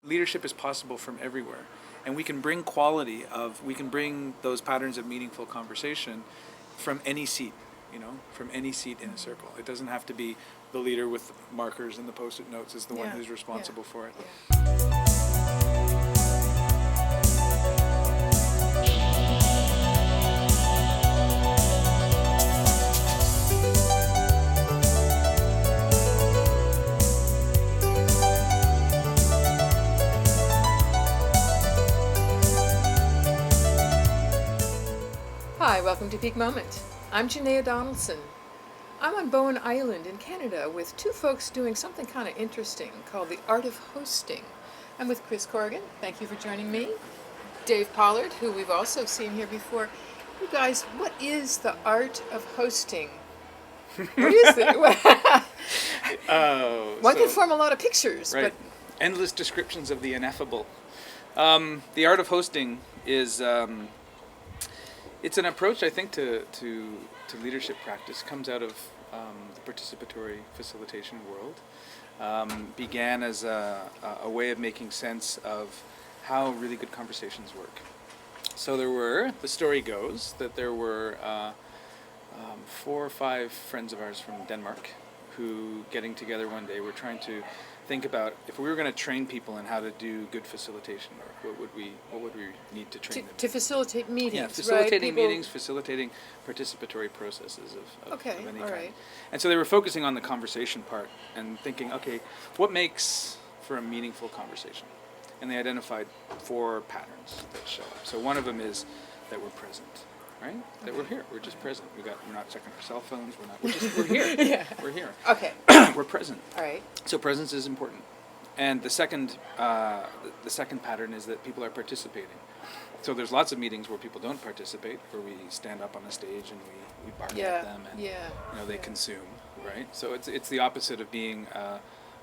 leadership is possible from everywhere. And we can bring we can bring those patterns of meaningful conversation from any seat, from any seat in a circle. It doesn't have to be the leader with the markers and the post-it notes is the one who's responsible for it. Yeah. Hi, welcome to Peak Moment. I'm Janaea Donaldson. I'm on Bowen Island in Canada with two folks doing something kind of interesting called the art of hosting. I'm with Chris Corrigan. Thank you for joining me. Dave Pollard, who we've also seen here before. You guys, what is the art of hosting? What is it? One can form a lot of pictures, right. But endless descriptions of the ineffable. The art of hosting is it's an approach, I think, to leadership practice. Comes out of the participatory facilitation world. Began as a way of making sense of how really good conversations work. So the story goes that there were 4 or 5 friends of ours from Denmark who, getting together one day, were trying to think about if we were going to train people in how to do good facilitation work, what would we need to train them? To facilitate meetings, yeah, facilitating right? meetings, facilitating participatory processes of any kind. Right. And so they were focusing on the conversation part and thinking, okay, what makes for a meaningful conversation? And they identified 4 patterns that show up. So one of them is that we're present. Right? That we're here. We're just present. We're not checking our cell phones. We're here. Yeah. We're here. Okay. We're present. All right. So presence is important. And the second pattern is that people are participating. So there's lots of meetings where people don't participate, where we stand up on a stage and we bark at them and they consume. Right? So it's the opposite of being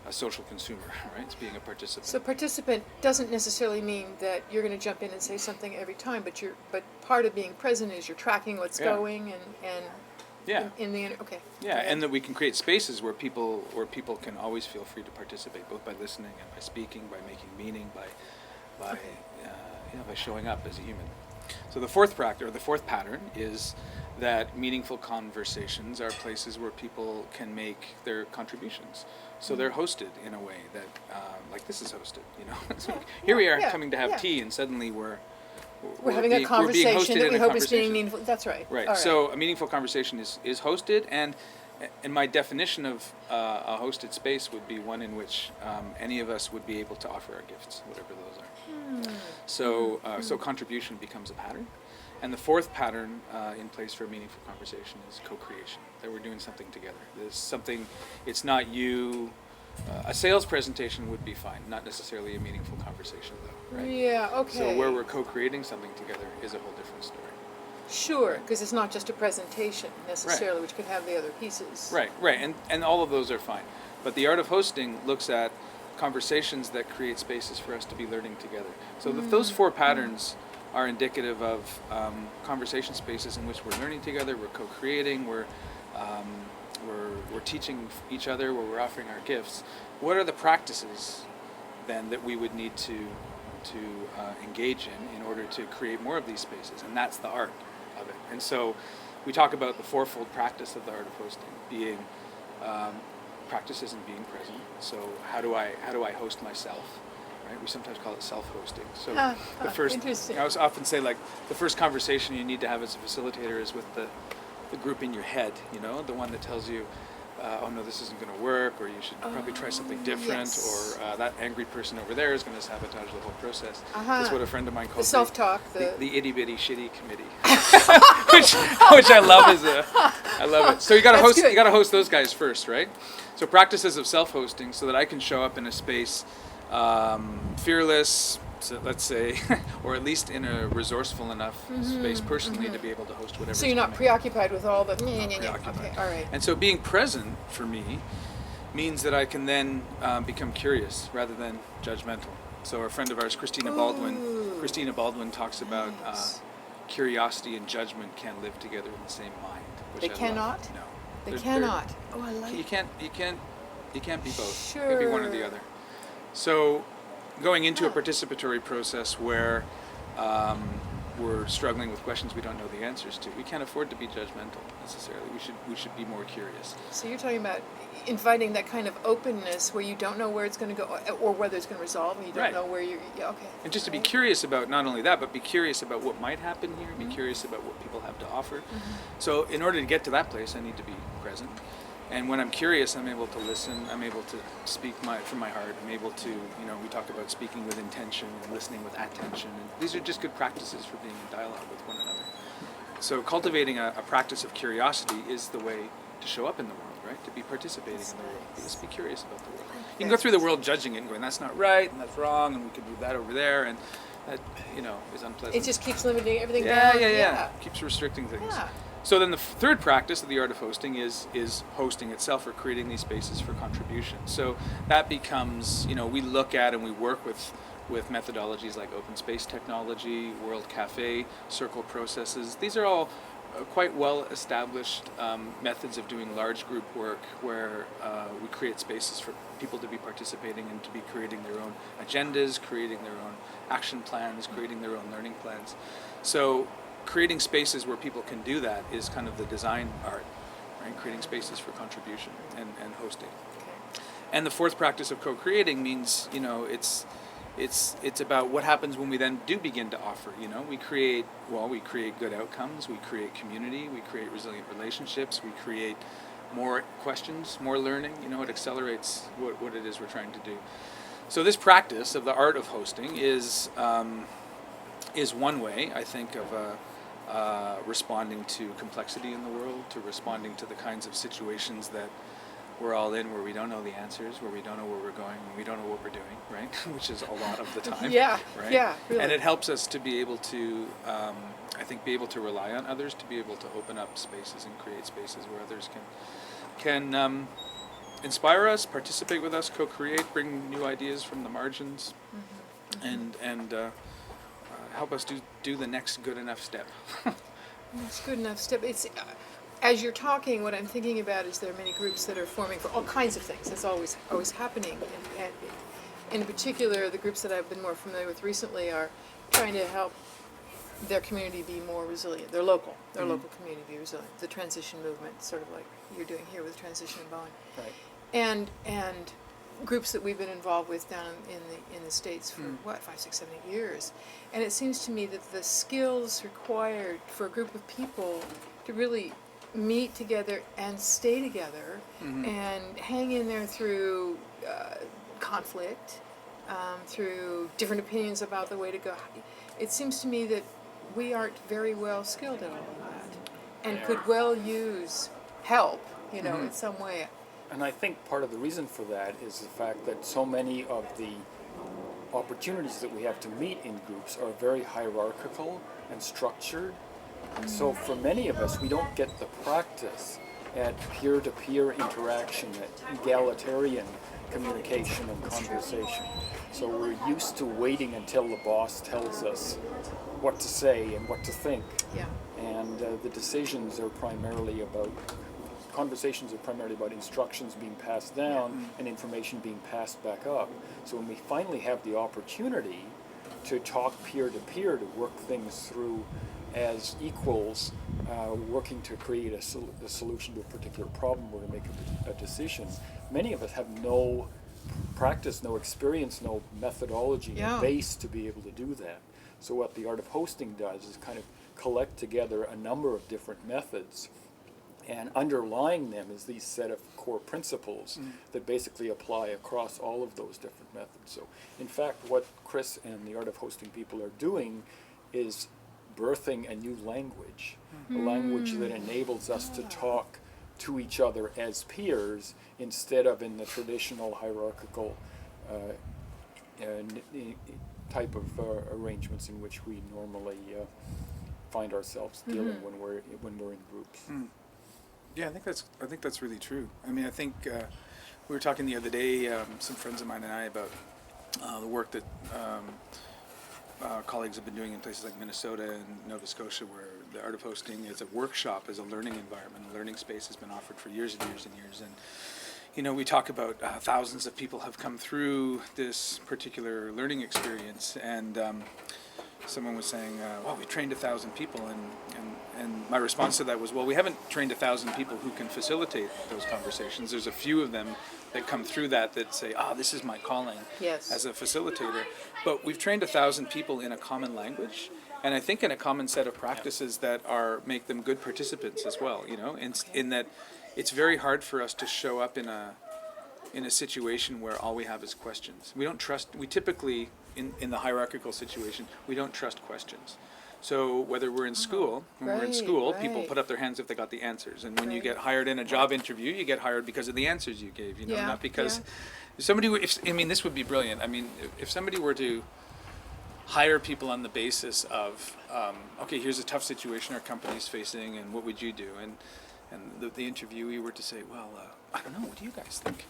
a social consumer, right? It's being a participant. So participant doesn't necessarily mean that you're going to jump in and say something every time, but part of being present is you're tracking what's going and in the okay. Yeah, and that we can create spaces where people can always feel free to participate, both by listening and by speaking, by making meaning, by showing up as a human. So the fourth pattern is that meaningful conversations are places where people can make their contributions. So they're hosted in a way that, like this is hosted, So here we are coming to have tea, and suddenly we're having a conversation that we hope is being meaningful. That's right. Right. All right. So a meaningful conversation is hosted, and my definition of a hosted space would be one in which any of us would be able to offer our gifts, whatever those are. So contribution becomes a pattern. And the fourth pattern in place for a meaningful conversation is co-creation, that we're doing something together. There's something, it's not you, a sales presentation would be fine, not necessarily a meaningful conversation though, right? Yeah, okay. So where we're co-creating something together is a whole different story. Sure, because it's not just a presentation necessarily, which could have the other pieces. Right, and all of those are fine. But the art of hosting looks at conversations that create spaces for us to be learning together. So those 4 patterns are indicative of conversation spaces in which we're learning together, we're co-creating, we're teaching each other, where we're offering our gifts. What are the practices then that we would need to engage in order to create more of these spaces? And that's the art of it. And so we talk about the 4-fold practice of the art of hosting, being practices in being present. So how do I host myself? Right? We sometimes call it self-hosting. So the first, interesting. I often say, like, the first conversation you need to have as a facilitator is with the group in your head, the one that tells you, oh no, this isn't going to work, or you should probably try something different, or that angry person over there is going to sabotage the whole process. That's what a friend of mine calls the self-talk, the itty-bitty shitty committee, which I love I love it. So you got to host those guys first, right? So practices of self-hosting, so that I can show up in a space fearless, so let's say, or at least in a resourceful enough space personally to be able to host whatever. So you're not preoccupied with all the. Okay, all right. And so being present for me means that I can then become curious rather than judgmental. So a friend of ours, Christina Baldwin talks about curiosity and judgment can't live together in the same mind. They cannot? No. They cannot. I like You can't be both. Sure. Maybe one or the other. So going into a participatory process where we're struggling with questions we don't know the answers to. We can't afford to be judgmental necessarily. We should be more curious. So you're talking about inviting that kind of openness where you don't know where it's going to go or whether it's going to resolve, and you don't know where you're. Yeah, okay. And just to be curious about not only that, but be curious about what might happen here. Be curious about what people have to offer. So in order to get to that place, I need to be present. And when I'm curious, I'm able to listen. I'm able to speak from my heart. I'm able to, we talk about speaking with intention and listening with attention. And these are just good practices for being in dialogue with one another. So cultivating a practice of curiosity is the way to show up in the world, right? To be participating in the world. Just be curious about the world. You can go through the world judging it and going, that's not right, and that's wrong, and we could move that over there, and that, is unpleasant. It just keeps limiting everything down. Yeah. Keeps restricting things. Yeah. So then the third practice of the art of hosting is hosting itself, or creating these spaces for contribution. So that becomes, we look at and we work with methodologies like open space technology, World Cafe, circle processes. These are all quite well established methods of doing large group work where we create spaces for people to be participating and to be creating their own agendas, creating their own action plans, creating their own learning plans. So creating spaces where people can do that is kind of the design art, right? Creating spaces for contribution and hosting. Okay. And the fourth practice of co-creating means, it's about what happens when we then do begin to offer. We create good outcomes, we create community, we create resilient relationships, we create more questions, more learning. It accelerates what it is we're trying to do. So this practice of the art of hosting is one way, I think, of responding to complexity in the world, to responding to the kinds of situations that we're all in, where we don't know the answers, where we don't know where we're going, and we don't know what we're doing, right? Which is a lot of the time. Yeah, right? yeah, really. And it helps us to be able to, be able to rely on others, to be able to open up spaces and create spaces where others can inspire us, participate with us, co-create, bring new ideas from the margins, and help us do the next good enough step. It's good enough step. It's as you're talking, what I'm thinking about is there are many groups that are forming for all kinds of things. That's always happening. And in particular, the groups that I've been more familiar with recently are trying to help their community be more resilient. Their local community be resilient. The transition movement, sort of like you're doing here with Transition in Bowen. Right. And groups that we've been involved with down in the States for 5, 6, 7, 8 years. And it seems to me that the skills required for a group of people to really meet together and stay together and hang in there through conflict, through different opinions about the way to go. It seems to me that we aren't very well skilled at all of that, and could well use help, in some way. And I think part of the reason for that is the fact that so many of the opportunities that we have to meet in groups are very hierarchical and structured. And so for many of us, we don't get the practice at peer-to-peer interaction, at egalitarian communication and conversation. So we're used to waiting until the boss tells us what to say and what to think. Yeah. And the conversations are primarily about instructions being passed down and information being passed back up. So when we finally have the opportunity to talk peer-to-peer, to work things through as equals, working to create a solution to a particular problem or to make a decision, many of us have no practice, no experience, no methodology, no base to be able to do that. So what the art of hosting does is kind of collect together a number of different methods, and underlying them is these set of core principles that basically apply across all of those different methods. So in fact, what Chris and the art of hosting people are doing is birthing a new language, a language that enables us to talk to each other as peers instead of in the traditional hierarchical type of arrangements in which we normally find ourselves dealing when we're in groups. Yeah, I think that's really true. I mean, I think we were talking the other day, some friends of mine and I, about the work that colleagues have been doing in places like Minnesota and Nova Scotia, where the art of hosting is a workshop, as a learning environment, a learning space has been offered for years and years and years. And we talk about thousands of people have come through this particular learning experience, and someone was saying, well, we trained 1,000 people, and my response to that was, well, we haven't trained 1,000 people who can facilitate those conversations. There's a few of them that come through that say, this is my calling as a facilitator. But we've trained 1,000 people in a common language, and I think in a common set of practices that make them good participants as well, in that it's very hard for us to show up in a situation where all we have is questions. We typically, in the hierarchical situation, we don't trust questions. So whether we're in school, people put up their hands if they got the answers. And when you get hired in a job interview, you get hired because of the answers you gave, not because if somebody, this would be brilliant. If somebody were to hire people on the basis of, okay, here's a tough situation our company's facing, and what would you do? And the interviewee were to say, well, I don't know, what do you guys think?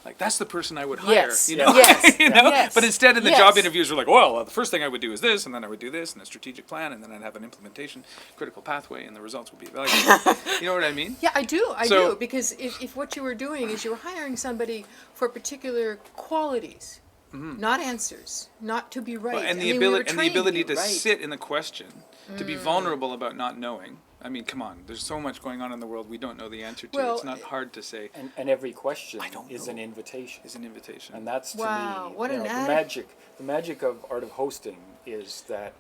Like, that's the person I would hire, Yes. But instead in the job interviews, we're like, well, the first thing I would do is this, and then I would do this, and a strategic plan, and then I'd have an implementation, critical pathway, and the results would be evaluated. You know what I mean? Yeah, I do, because if what you were doing is you were hiring somebody for particular qualities, not answers, not to be right. Well, and the ability to sit in the question, to be vulnerable about not knowing. Come on, there's so much going on in the world we don't know the answer to. Well, it's not hard to say. And every question is an invitation. And that's, to me, what an the magic of art of hosting is that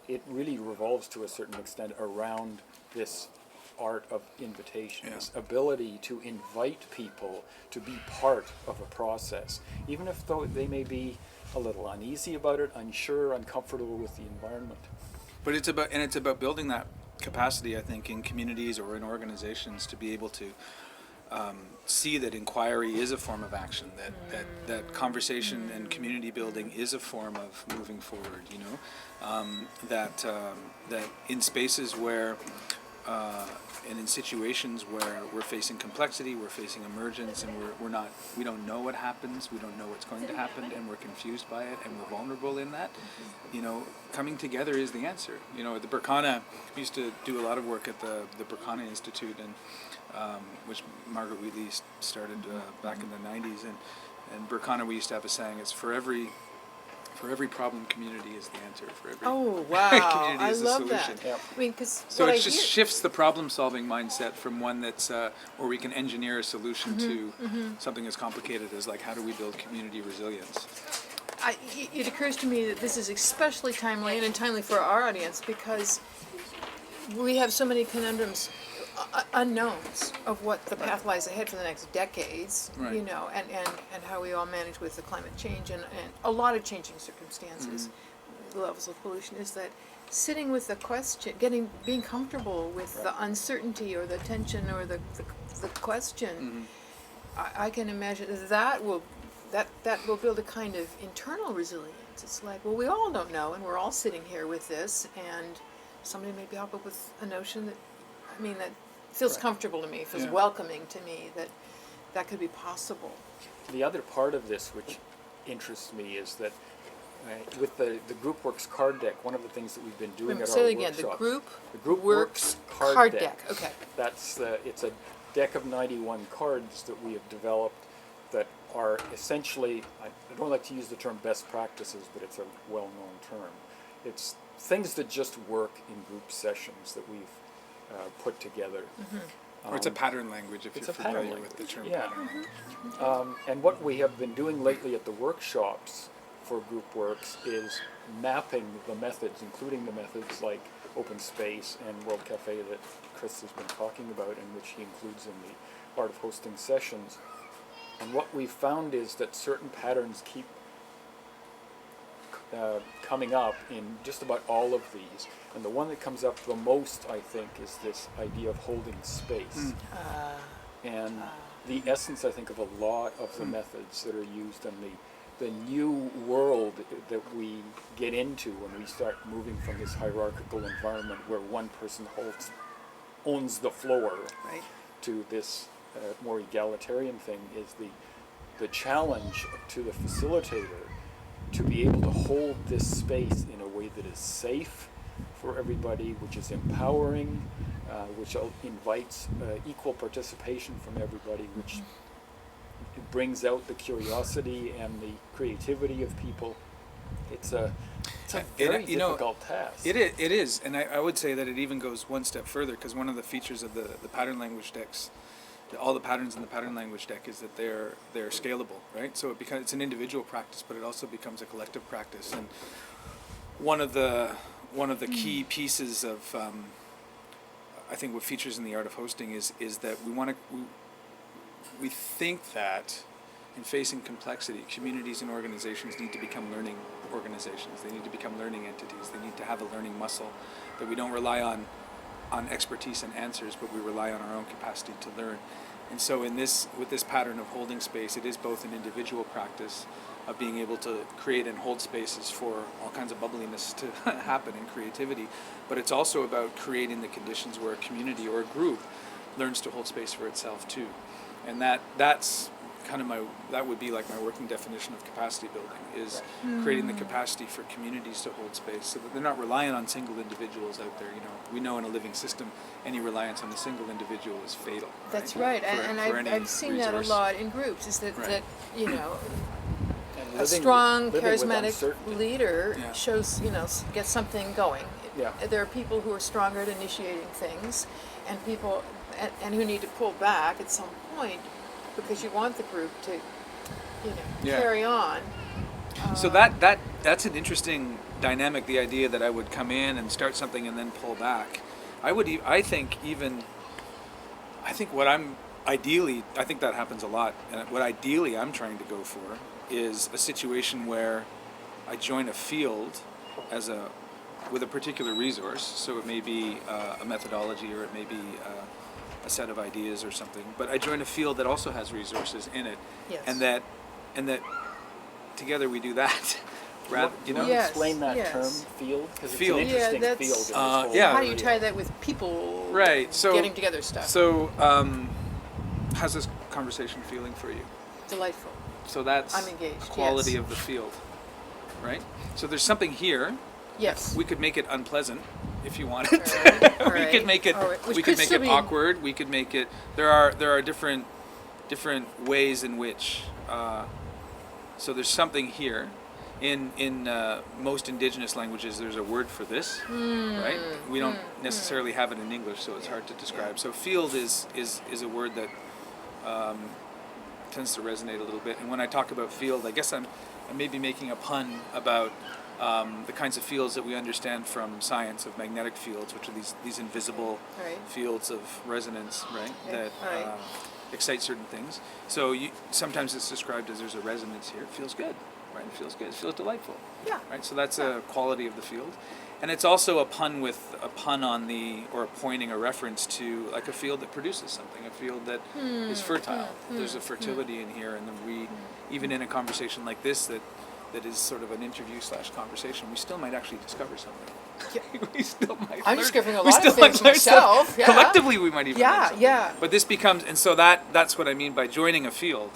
it really revolves to a certain extent around this art of invitation, this ability to invite people to be part of a process, even if though they may be a little uneasy about it, unsure, uncomfortable with the environment. But it's about building that capacity, I think, in communities or in organizations to be able to see that inquiry is a form of action, that conversation and community building is a form of moving forward. That in spaces where and in situations where we're facing complexity, we're facing emergence, and we don't know what happens, we don't know what's going to happen, and we're confused by it, and we're vulnerable in that. Coming together is the answer. At the Berkana, we used to do a lot of work at the Berkana Institute, and which Margaret Wheatley started back in the 90s, and Berkana, we used to have a saying: it's for every problem, community is the answer. For every community is the solution. That. Yep. So it just shifts the problem-solving mindset from one that's where we can engineer a solution to something as complicated as how do we build community resilience. It occurs to me that this is especially timely, and timely for our audience, because we have so many conundrums, unknowns of what the path lies ahead for the next decades, and how we all manage with the climate change and a lot of changing circumstances, levels of pollution, is that sitting with the question, being comfortable with the uncertainty or the tension or the question, I can imagine that will build a kind of internal resilience. It's like, well, we all don't know, and we're all sitting here with this, and somebody may be up with a notion that feels comfortable to me, feels welcoming to me, that could be possible. The other part of this which interests me is that with the GroupWorks card deck, one of the things that we've been doing at our workshops. The GroupWorks card deck. Okay. It's a deck of 91 cards that we have developed that are essentially, I don't like to use the term best practices, but it's a well-known term. It's things that just work in group sessions that we've put together. Or it's a pattern language, if you're familiar with the term pattern language. And what we have been doing lately at the workshops for GroupWorks is mapping the methods, including the methods like Open Space and World Cafe that Chris has been talking about, and which he includes in the Art of Hosting sessions. And what we've found is that certain patterns keep coming up in just about all of these. And the one that comes up the most, I think, is this idea of holding space. And the essence, I think, of a lot of the methods that are used in the new world that we get into when we start moving from this hierarchical environment where one person owns the floor, to this more egalitarian thing, is the challenge to the facilitator to be able to hold this space in a way that is safe for everybody, which is empowering, which invites equal participation from everybody, which brings out the curiosity and the creativity of people. It's a very difficult task. It is, and I would say that it even goes one step further, because one of the features of the pattern language decks, all the patterns in the pattern language deck, is that they're scalable, right? So it's an individual practice, but it also becomes a collective practice. And one of the key pieces of I think what features in the art of hosting is that we think that in facing complexity, communities and organizations need to become learning organizations. They need to become learning entities. They need to have a learning muscle, that we don't rely on expertise and answers, but we rely on our own capacity to learn. And so with this pattern of holding space, it is both an individual practice of being able to create and hold spaces for all kinds of bubbliness to happen and creativity, but it's also about creating the conditions where a community or a group learns to hold space for itself too. And that's kind of that would be like my working definition of capacity building, is creating the capacity for communities to hold space so that they're not reliant on single individuals out there. We know in a living system, any reliance on a single individual is fatal. That's right, and I've seen that a lot in groups, is that a strong, charismatic leader shows, gets something going. Yeah. There are people who are stronger at initiating things, and people and who need to pull back at some point, because you want the group to, carry on. So that's an interesting dynamic. The idea that I would come in and start something and then pull back. I think what I'm ideally, I think that happens a lot. And what ideally I'm trying to go for is a situation where I join a field with a particular resource. So it may be a methodology, or it may be a set of ideas or something, but I join a field that also has resources in it, Yes. and that together we do that. Yes. Explain that Yes. term, field, because it's Field. an interesting Yeah, field. that's- in this whole Yeah. How do you area. tie that with people Right. So getting together stuff? So how's this conversation feeling for you? Delightful. So that's I'm engaged, the quality yes. of the field, right? So there's something here. Yes. We could make it unpleasant if you wanted. All We right. could make it. All right. Which We could could make still it be- awkward. We could make it. There are different ways in which. So there's something here. In most indigenous languages, there's a word for this, right? We don't necessarily have it in English, so it's hard to describe. So field is a word that tends to resonate a little bit. And when I talk about field, I guess I may be making a pun about the kinds of fields that we understand from science, of magnetic fields, which are these invisible Right. fields of resonance, right? Okay. That Right. excite certain things. So sometimes it's described as there's a resonance here. It feels good, right? It feels good. It feels delightful. Yeah. Right. So that's a quality of the field, and it's also a pun on or a pointing a reference to like a field that produces something, a field that is fertile. There's a fertility in here, and then we, even in a conversation like this that is sort of an interview / conversation, we still might actually discover something. We still might. I'm learn- discovering a we lot still of things might learn stuff. myself. Yeah. Collectively, we might even. learn Yeah, something. yeah. But this becomes, and so that's what I mean by joining a field,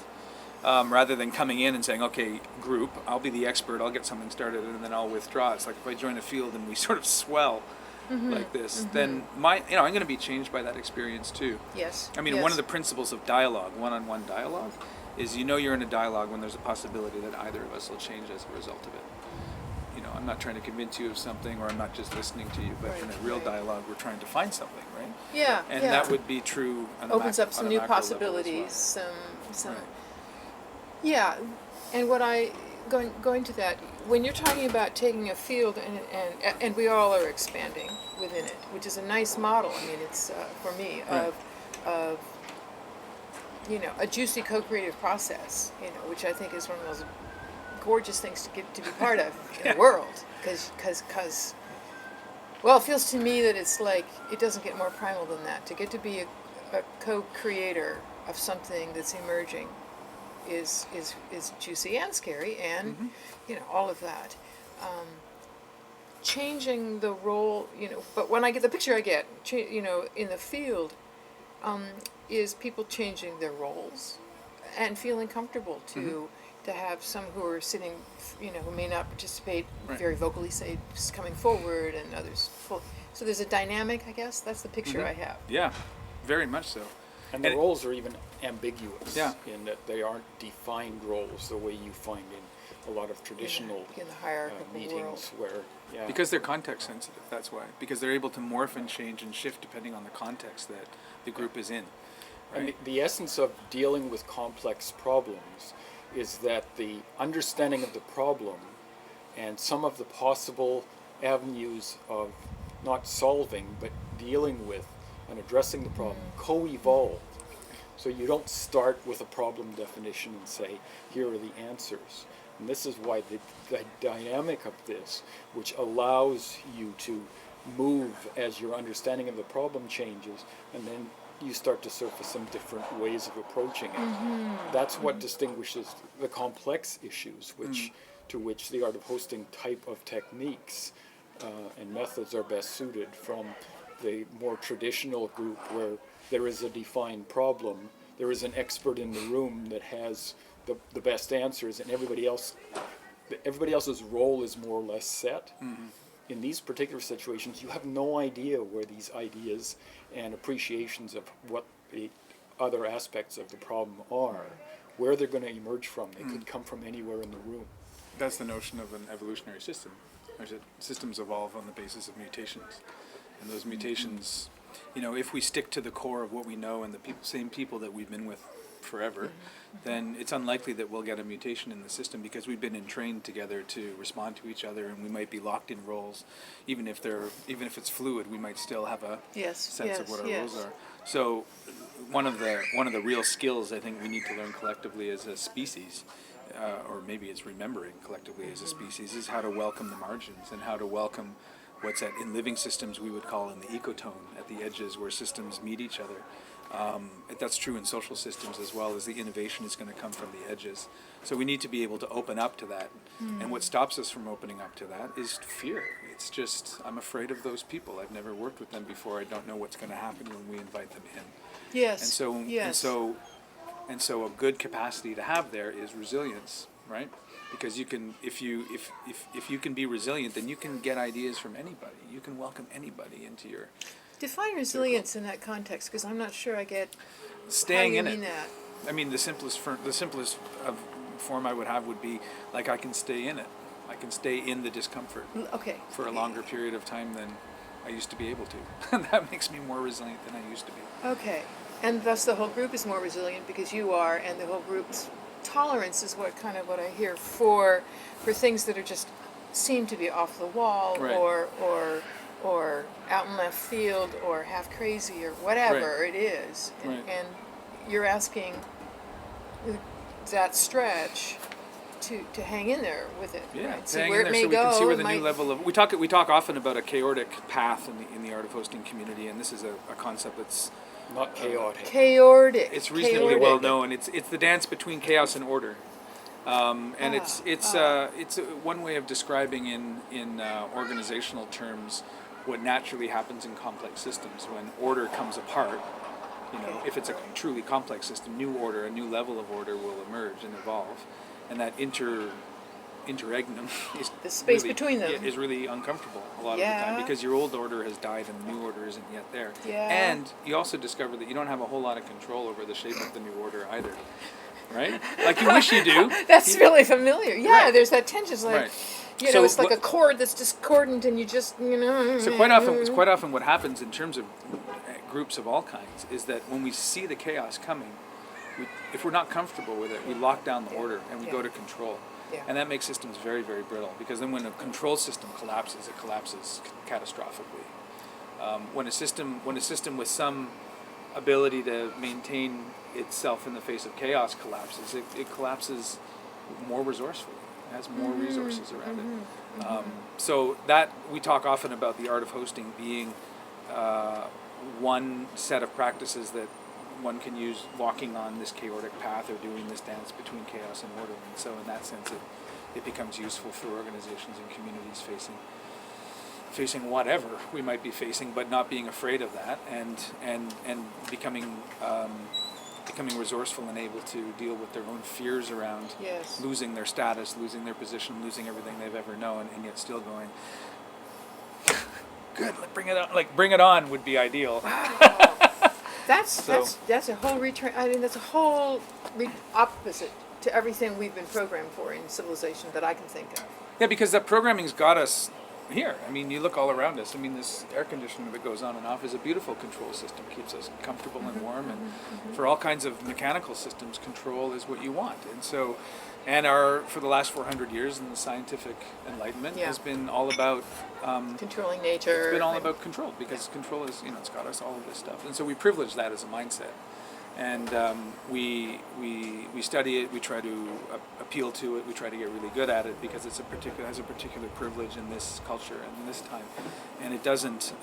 rather than coming in and saying, okay, group, I'll be the expert, I'll get something started, and then I'll withdraw. It's like if I join a field and we sort of swell like this, then I'm going to be changed by that experience too. Yes. I mean, yes. one of the principles of dialogue, one-on-one dialogue, is you're in a dialogue when there's a possibility that either of us will change as a result of it. I'm not trying to convince you of something, or I'm not just listening to you, but in a real Right. dialogue, we're trying to find something, right? Yeah. And yeah. that would be true on opens a up some on a new macro level as possibilities. well. Some. Right. Yeah, and what going to that, when you're talking about taking a field and we all are expanding within it, which is a nice model. I mean, it's for me Right. of a juicy co-creative process. Which I think is one of those gorgeous things to get to be part of in the world, because well, it feels to me that it's like it doesn't get more primal than that. To get to be a co-creator of something that's emerging is juicy and scary, and all of that. Changing the role, but when I get the picture I get, in the field, is people changing their roles and feeling comfortable to to have some who are sitting, who may not participate Right. very vocally, say, just coming forward, and others full. So there's a dynamic, I guess. That's the picture I have. Yeah, very much so. And the And- roles are even ambiguous Yeah. in that they aren't defined roles the way you find in a lot of traditional In the hierarchical meetings where, yeah. Because they're context sensitive, that's why. Because they're able to morph and change and shift depending on the context that the group is in. And Right? the essence of dealing with complex problems is that the understanding of the problem and some of the possible avenues of not solving but dealing with and addressing the problem co-evolve. So you don't start with a problem definition and say, here are the answers. And this is why the dynamic of this, which allows you to move as your understanding of the problem changes, and then you start to surface some different ways of approaching it. That's what distinguishes the complex issues, to which the art of hosting type of techniques and methods are best suited from the more traditional group where there is a defined problem, there is an expert in the room that has the best answers, and everybody else's role is more or less set. In these particular situations, you have no idea where these ideas and appreciations of what the other aspects of the problem are, where they're going to emerge from. They could come from anywhere in the room. That's the notion of an evolutionary system. Systems evolve on the basis of mutations. And those mutations, if we stick to the core of what we know and the same people that we've been with forever, then it's unlikely that we'll get a mutation in the system because we've been entrained together to respond to each other, and we might be locked in roles. Even if it's fluid, we might still have a sense of what our roles are. So one of the real skills I think we need to learn collectively as a species, or maybe it's remembering collectively as a species, is how to welcome the margins and how to welcome what's in living systems we would call in the ecotone, at the edges where systems meet each other. That's true in social systems as well, as the innovation is going to come from the edges. So we need to be able to open up to that. And what stops us from opening up to that is fear. It's just, I'm afraid of those people. I've never worked with them before. I don't know what's going to happen when we invite them in. Yes. And so a good capacity to have there is resilience, right? Because you can, if you can be resilient, then you can get ideas from anybody. You can welcome anybody into your. Define resilience in that context, because I'm not sure I get Staying how you in mean it. that. I mean, the simplest form I would have would be like I can stay in it. I can stay in the discomfort Okay. for a longer period of time than I used to be able to. And that makes me more resilient than I used to be. Okay. And thus the whole group is more resilient because you are, and the whole group's tolerance is what I hear for things that are just seem to be off the wall, Right. or out in left field or half crazy or whatever it is. Right. And you're asking that stretch to hang in there with it. Yeah, Right? to See hang where in it there may so we go. can see where it the might, new level of we talk often about a chaotic path in the art of hosting community, and this is a concept that's Not chaotic. chaotic. it's reasonably chaotic. well known. It's the dance between chaos and order, and it's one way of describing in organizational terms what naturally happens in complex systems when order comes apart. Okay. If it's a truly complex system, new order, a new level of order will emerge and evolve, and that interregnum is The space really, between them. is really uncomfortable a lot of the Yeah. time because your old order has died and the new order isn't yet there. Yeah. And you also discover that you don't have a whole lot of control over the shape of the new order either, right? Like you wish you do. That's really familiar. Yeah, Right. there's that tension. It's like, Right. it's like a chord that's discordant, and you just, So quite often what happens in terms of groups of all kinds is that when we see the chaos coming, if we're not comfortable with it, we lock down the order and we go to control. Yeah. And that makes systems very, very brittle, because then when a control system collapses, it collapses catastrophically. When a system with some ability to maintain itself in the face of chaos collapses, it collapses more resourcefully. It has more resources around it. So that we talk often about the art of hosting being one set of practices that one can use walking on this chaotic path or doing this dance between chaos and order. And so in that sense it becomes useful for organizations and communities facing whatever we might be facing, but not being afraid of that and becoming becoming resourceful and able to deal with their own fears around Yes. losing their status, losing their position, losing everything they've ever known, and yet still going, good, bring it on. Like, bring it on would be ideal. That's So- that's a whole that's a whole opposite to everything we've been programmed for in civilization that I can think of. Yeah, because that programming's got us here. I mean, you look all around us. I mean, this air conditioning that goes on and off is a beautiful control system. Keeps us comfortable and warm. And for all kinds of mechanical systems, control is what you want. And so, for the last 400 years in the scientific enlightenment Yeah. has been all about Controlling nature. it's been all about control, because control is, it's got us all of this stuff. And so we privilege that as a mindset. And we study it, we try to appeal to it, we try to get really good at it, because has a particular privilege in this culture and in this time. And it doesn't,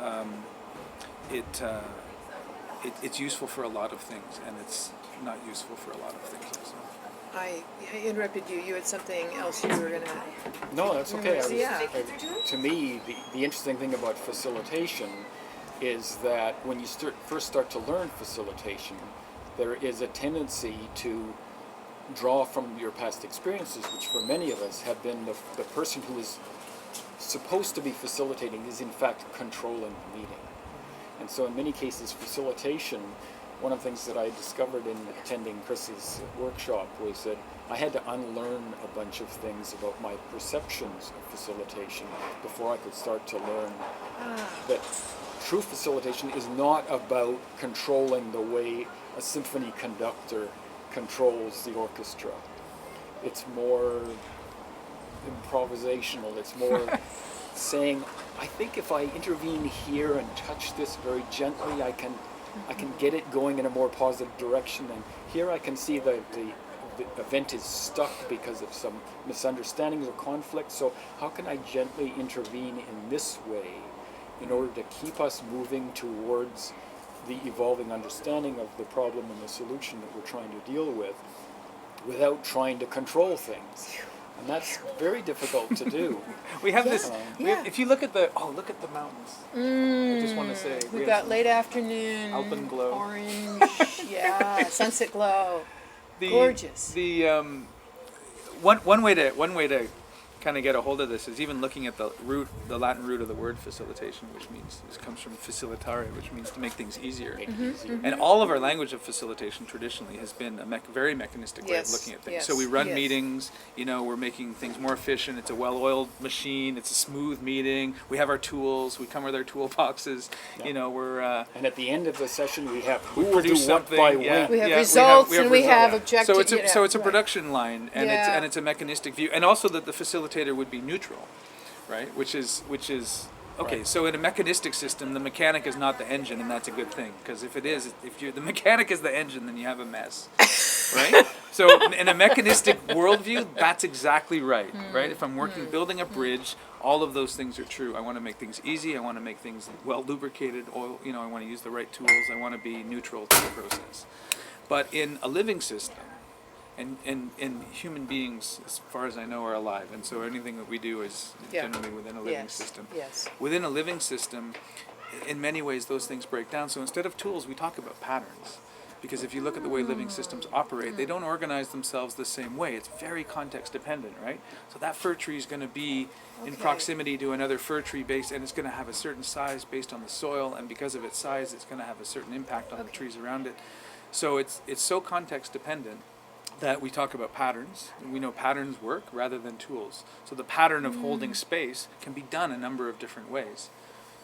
it's useful for a lot of things, and it's not useful for a lot of things also. I interrupted you. You had something else you were gonna. No, that's okay. Yeah. To me, the interesting thing about facilitation is that when you first start to learn facilitation, there is a tendency to draw from your past experiences, which for many of us have been the person who is supposed to be facilitating is in fact controlling the meeting. And so in many cases, facilitation, one of the things that I discovered in attending Chris's workshop was that I had to unlearn a bunch of things about my perceptions of facilitation before I could start to learn that true facilitation is not about controlling the way a symphony conductor controls the orchestra. It's more improvisational. It's more saying, I think if I intervene here and touch this very gently, I can get it going in a more positive direction. And here I can see the event is stuck because of some misunderstandings or conflict. So how can I gently intervene in this way in order to keep us moving towards the evolving understanding of the problem and the solution that we're trying to deal with, without trying to control things. And that's very difficult to do. We have this. Yeah. If you look at the mountains. I just want to say we We've have got late afternoon, alpenglow. orange, sunset glow. Gorgeous. One way to kind of get a hold of this is even looking at the Latin root of the word facilitation, which comes from facilitare, which means to make things easier. And all of our language of facilitation traditionally has been a very mechanistic way of looking at things. So we run meetings, we're making things more efficient. It's a well-oiled machine. It's a smooth meeting. We have our tools. We come with our toolboxes. We're and at the end of the session, we have we produce something. by Yeah. We have Yeah, results we have and we have results. objectives. So it's a production line, and Yeah. it's a mechanistic view, and also that the facilitator would be neutral, right? Which is okay. Right. So in a mechanistic system, the mechanic is not the engine, and that's a good thing, because if the mechanic is the engine, then you have a mess, right? So in a mechanistic worldview, that's exactly right, right? If I'm building a bridge, all of those things are true. I want to make things easy. I want to make things well lubricated. Oil, I want to use the right tools. I want to be neutral to the process. But in a living system, and human beings, as far as I know, are alive, and so anything that we do is generally within a living system. Yes. Within a living system, in many ways, those things break down. So instead of tools, we talk about patterns. Because if you look at the way living systems operate, they don't organize themselves the same way. It's very context dependent, right? So that fir tree is going to be in proximity to another fir tree base, and it's going to have a certain size based on the soil, and because of its size, it's going to have a certain impact on the trees around it. So it's so context dependent that we talk about patterns, and we know patterns work rather than tools. So the pattern of holding space can be done a number of different ways.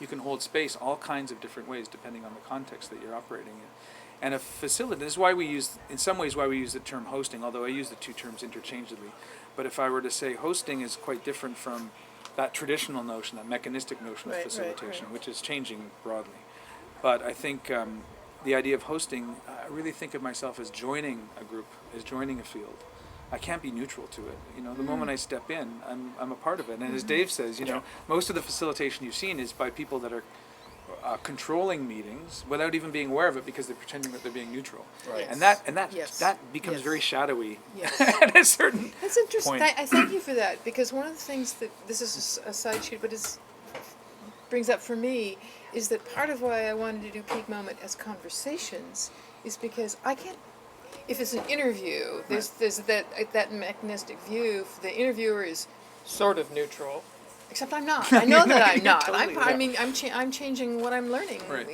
You can hold space all kinds of different ways depending on the context that you're operating in. And a facilitator, this is why we use the term hosting, although I use the two terms interchangeably. But if I were to say hosting is quite different from that traditional notion, that mechanistic notion of facilitation, which is changing broadly. But I think the idea of hosting, I really think of myself as joining a group, as joining a field. I can't be neutral to it. The moment I step in, I'm a part of it. And as Dave says, most of the facilitation you've seen is by people that are controlling meetings without even being aware of it, because they're pretending that they're being neutral. Right. And that becomes very shadowy at a certain That's interesting. point. I thank you for that, because one of the things that, this is a side sheet, but brings up for me, is that part of why I wanted to do Peak Moment as conversations is because I can't if it's an interview, there's that mechanistic view. The interviewer is sort of neutral, except I'm not. I know that I'm not. Totally, I mean, I'm changing what I'm learning, Right.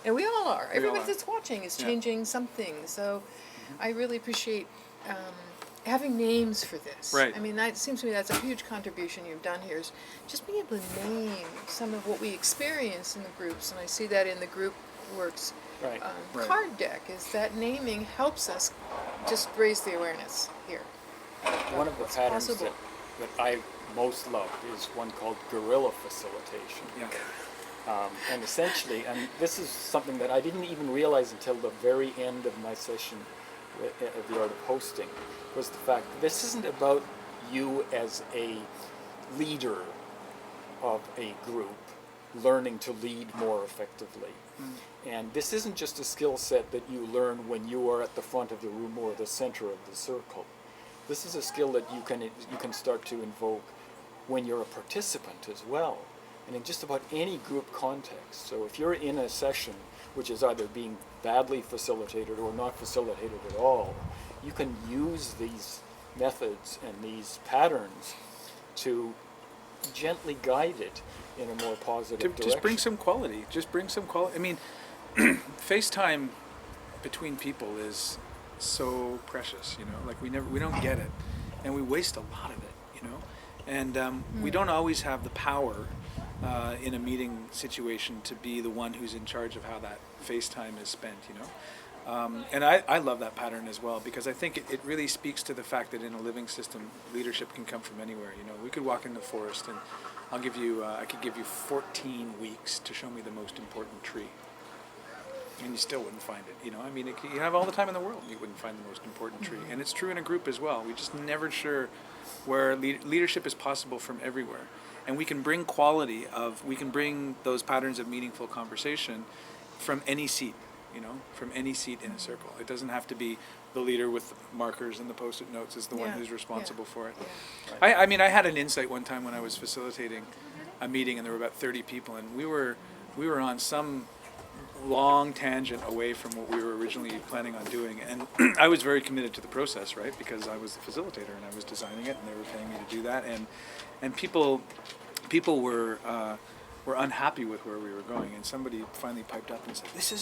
and we all are. We all Everybody are. that's watching is Yeah. changing something. So, I really appreciate having names for this. Right. I mean, that seems to me that's a huge contribution you've done here. Is just being able to name some of what we experience in the groups, and I see that in the GroupWorks Right. Right. card deck. Is that naming helps us just raise the awareness here. One of the What's patterns possible. that I most love is one called Guerrilla facilitation. Yeah. And essentially, and this is something that I didn't even realize until the very end of my session of the art of hosting, was the fact that this isn't about you as a leader of a group learning to lead more effectively. And this isn't just a skill set that you learn when you are at the front of the room or the center of the circle. This is a skill that you can start to invoke when you're a participant as well, and in just about any group context. So if you're in a session which is either being badly facilitated or not facilitated at all, you can use these methods and these patterns to gently guide it in a more positive direction. Just bring some quality. Just bring some quality. I mean, FaceTime between people is so precious, you know. Like we don't get it, and we waste a lot of it, you know. And we don't always have the power in a meeting situation to be the one who's in charge of how that FaceTime is spent, you know. And I love that pattern as well, because I think it really speaks to the fact that in a living system, leadership can come from anywhere. You know, we could walk in the forest and I could give you 14 weeks to show me the most important tree, and you still wouldn't find it. You know, I mean, you have all the time in the world, and you wouldn't find the most important tree. And it's true in a group as well. We just never sure where leadership is possible from everywhere, and we can bring those patterns of meaningful conversation from any seat. You know, from any seat in a circle. It doesn't have to be the leader with markers and the post-it notes is the one who's responsible for it. Yeah. I mean, I had an insight one time when I was facilitating a meeting, and there were about 30 people, and we were on some long tangent away from what we were originally planning on doing, and I was very committed to the process, right? Because I was the facilitator and I was designing it, and they were paying me to do that, and people were unhappy with where we were going, and somebody finally piped up and said,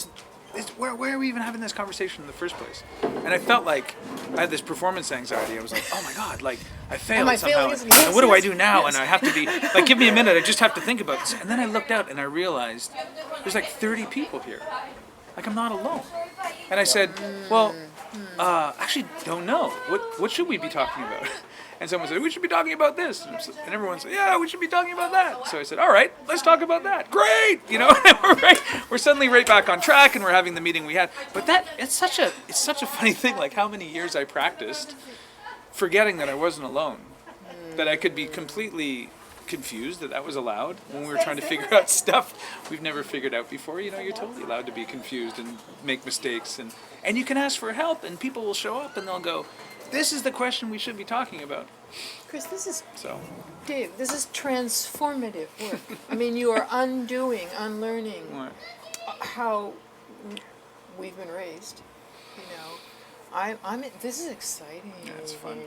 where are we even having this conversation in the first place? And I felt like I had this performance anxiety. I was like, oh my God, like I failed somehow. And what do I do now? And I have to be, like, give me a minute. I just have to think about this. And then I looked out and I realized there's like 30 people here. Like, I'm not alone. And I said, well, actually don't know. What should we be talking about? And someone said, we should be talking about this. And everyone said, yeah, we should be talking about that. So I said, all right, let's talk about that. Great! You know, we're suddenly right back on track, and we're having the meeting we had. But it's such a funny thing, like how many years I practiced forgetting that I wasn't alone. That I could be completely confused that was allowed when we were trying to figure out stuff we've never figured out before. You know, you're totally allowed to be confused and make mistakes, and you can ask for help, and people will show up and they'll go, this is the question we should be talking about. Chris, So Dave, this is transformative work. I mean, you are unlearning Right. how we've been raised. You know, this is exciting. Yeah, it's fun.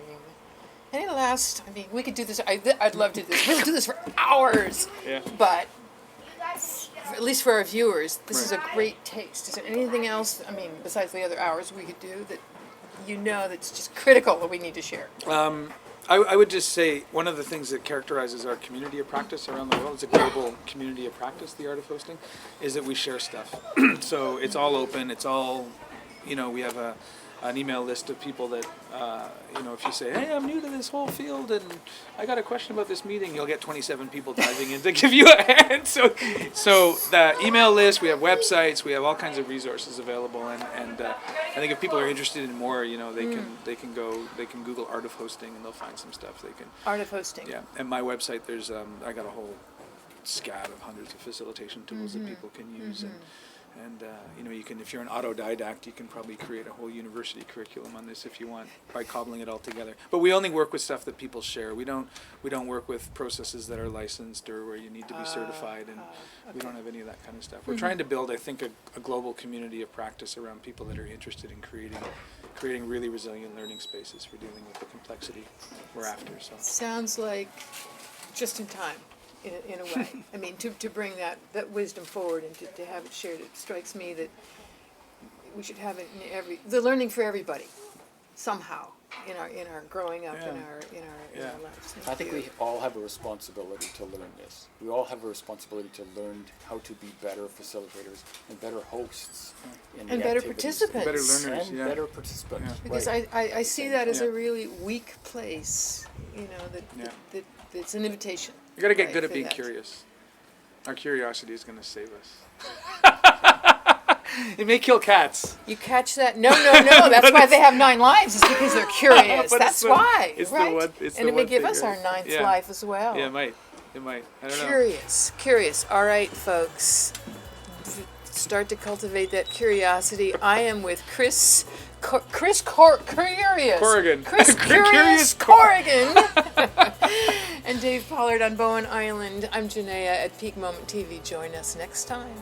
And it lasts. I mean, we could do this. I'd love to do this. We could do this for hours. Yeah. But at least for our viewers, this is a Right. great taste. Is there anything else? I mean, besides the other hours we could do that, you know, that's just critical that we need to share? I would just say one of the things that characterizes our community of practice around the world, it's a global community of practice, the art of hosting, is that we share stuff. So it's all open, it's all, you know, we have an email list of people that, you know, if you say, hey, I'm new to this whole field and I got a question about this meeting, you'll get 27 people diving in to give you a hand. So the email list, we have websites, we have all kinds of resources available, and I think if people are interested in more, you know, they can Google Art of Hosting and they'll find some stuff. Art of Hosting. Yeah, and my website, there's I got a whole scat of hundreds of facilitation tools that people can use, And you can, if you're an autodidact, you can probably create a whole university curriculum on this if you want by cobbling it all together. But we only work with stuff that people share. We don't work with processes that are licensed or where you need to be certified, and we don't have any of that kind of stuff. We're trying to build, I think, a global community of practice around people that are interested in creating really resilient learning spaces for dealing with the complexity we're after. So Sounds like just in time. In a way, I mean, to bring that wisdom forward and to have it shared, it strikes me that we should have it in the learning for everybody, somehow, in our growing up, in our lives. I think we all have a responsibility to learn this. We all have a responsibility to learn how to be better facilitators and better hosts in and the better activities. participants, better learners, and yeah. better participants. Yeah. because right. I see that as Yeah. a really weak place, that it's an invitation. You got to get Right, good at for being that. curious. Our curiosity is going to save us. It may kill cats. You catch that? No. That's why they have 9 lives. It's because they're curious. But That's it's why, it's right? The one, it's and the it may one give thing, us right? our 9th Yeah. life as well. Yeah, it might. I don't know. Curious. All right, folks. Start to cultivate that curiosity. I am with Chris Curious. Corrigan. Chris Curious Corrigan. And Dave Pollard on Bowen Island. I'm Janaea at Peak Moment TV. Join us next time.